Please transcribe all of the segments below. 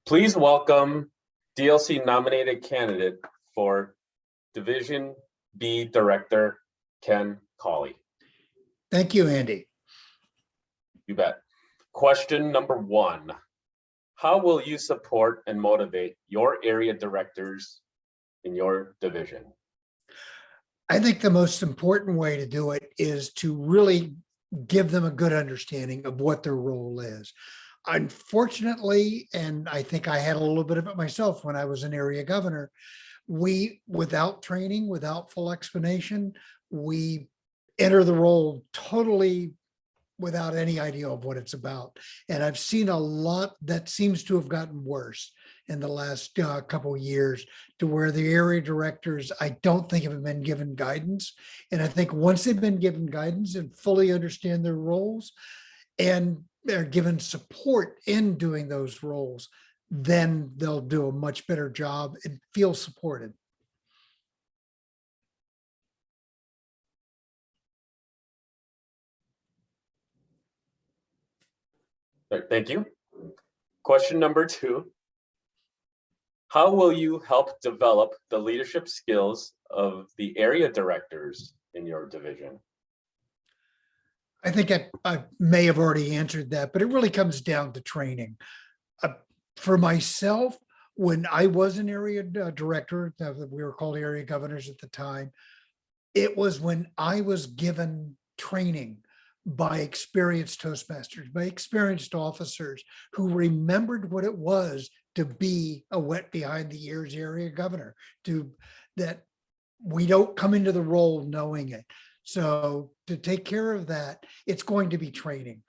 Please welcome DLC nominated candidate for Division B Director, Ken Cawley. Thank you, Andy. You bet. Question number 1. How will you support and motivate your area directors in your division? I think the most important way to do it is to really give them a good understanding of what their role is. Unfortunately, and I think I had a little bit of it myself when I was an area governor, without training, without full explanation, we enter the role totally without any idea of what it's about. And I've seen a lot that seems to have gotten worse in the last couple of years, to where the area directors, I don't think have been given guidance. And I think once they've been given guidance and fully understand their roles, and they're given support in doing those roles, then they'll do a much better job and feel supported. Thank you. Question number 2. How will you help develop the leadership skills of the area directors in your division? I think I may have already answered that, but it really comes down to training. For myself, when I was an area director, we were called area governors at the time, it was when I was given training by experienced Toastmasters, by experienced officers who remembered what it was to be a wet behind the ears area governor, that we don't come into the role knowing it. So to take care of that, it's going to be training.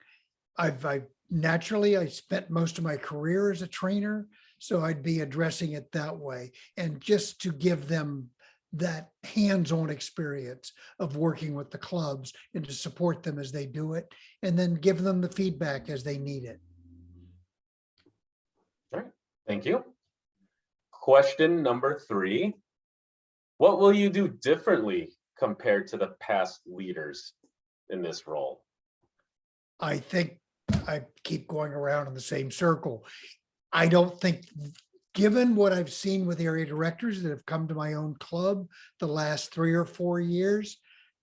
Naturally, I spent most of my career as a trainer, so I'd be addressing it that way. And just to give them that hands-on experience of working with the clubs and to support them as they do it, and then give them the feedback as they need it. All right, thank you. Question number 3. What will you do differently compared to the past leaders in this role? I think I keep going around in the same circle. I don't think, given what I've seen with area directors that have come to my own club the last 3 or 4 years,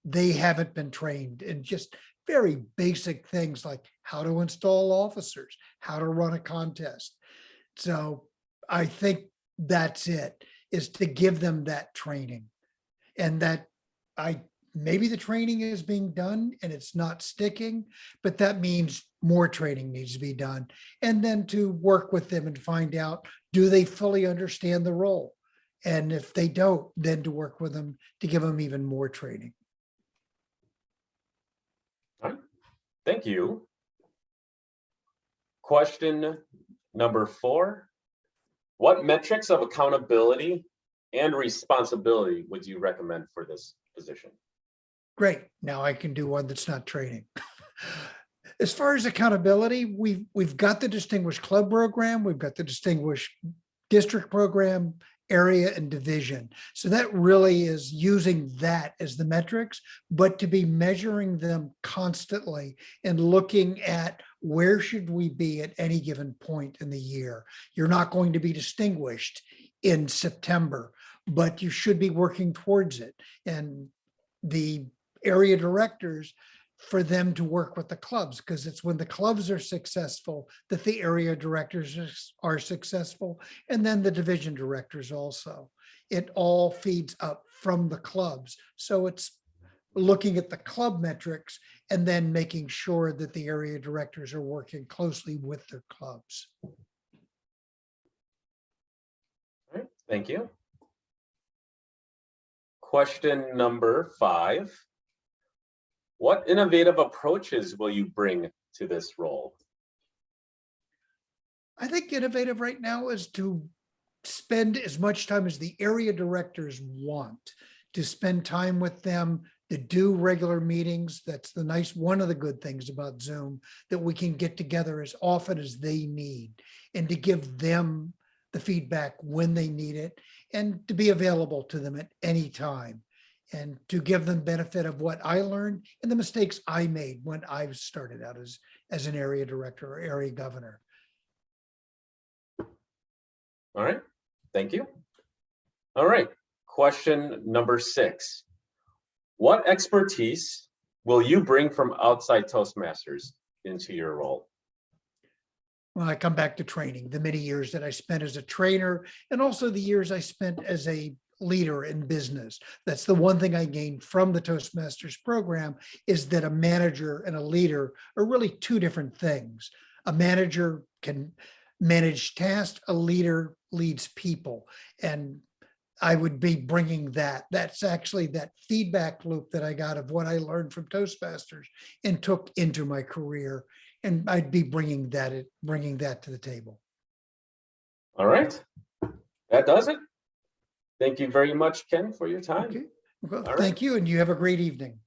they haven't been trained in just very basic things like how to install officers, how to run a contest. So I think that's it, is to give them that training. And that maybe the training is being done and it's not sticking, but that means more training needs to be done. And then to work with them and find out, do they fully understand the role? And if they don't, then to work with them to give them even more training. All right, thank you. Question number 4. What metrics of accountability and responsibility would you recommend for this position? Great. Now I can do one that's not training. As far as accountability, we've got the Distinguished Club program, we've got the Distinguished District program, area and division. So that really is using that as the metrics, but to be measuring them constantly and looking at where should we be at any given point in the year. You're not going to be distinguished in September, but you should be working towards it. And the area directors, for them to work with the clubs, because it's when the clubs are successful that the area directors are successful, and then the division directors also. It all feeds up from the clubs. So it's looking at the club metrics and then making sure that the area directors are working closely with their clubs. All right, thank you. Question number 5. What innovative approaches will you bring to this role? I think innovative right now is to spend as much time as the area directors want, to spend time with them, to do regular meetings. That's one of the good things about Zoom, that we can get together as often as they need, and to give them the feedback when they need it, and to be available to them at any time, and to give them benefit of what I learned and the mistakes I made when I started out as an area director or area governor. All right, thank you. All right, question number 6. What expertise will you bring from outside Toastmasters into your role? When I come back to training, the many years that I spent as a trainer and also the years I spent as a leader in business. That's the one thing I gained from the Toastmasters program, is that a manager and a leader are really two different things. A manager can manage tasks, a leader leads people. And I would be bringing that. That's actually that feedback loop that I got of what I learned from Toastmasters and took into my career. And I'd be bringing that to the table. All right, that does it. Thank you very much, Ken, for your time. Okay. Well, All right. thank you. And you have a great evening.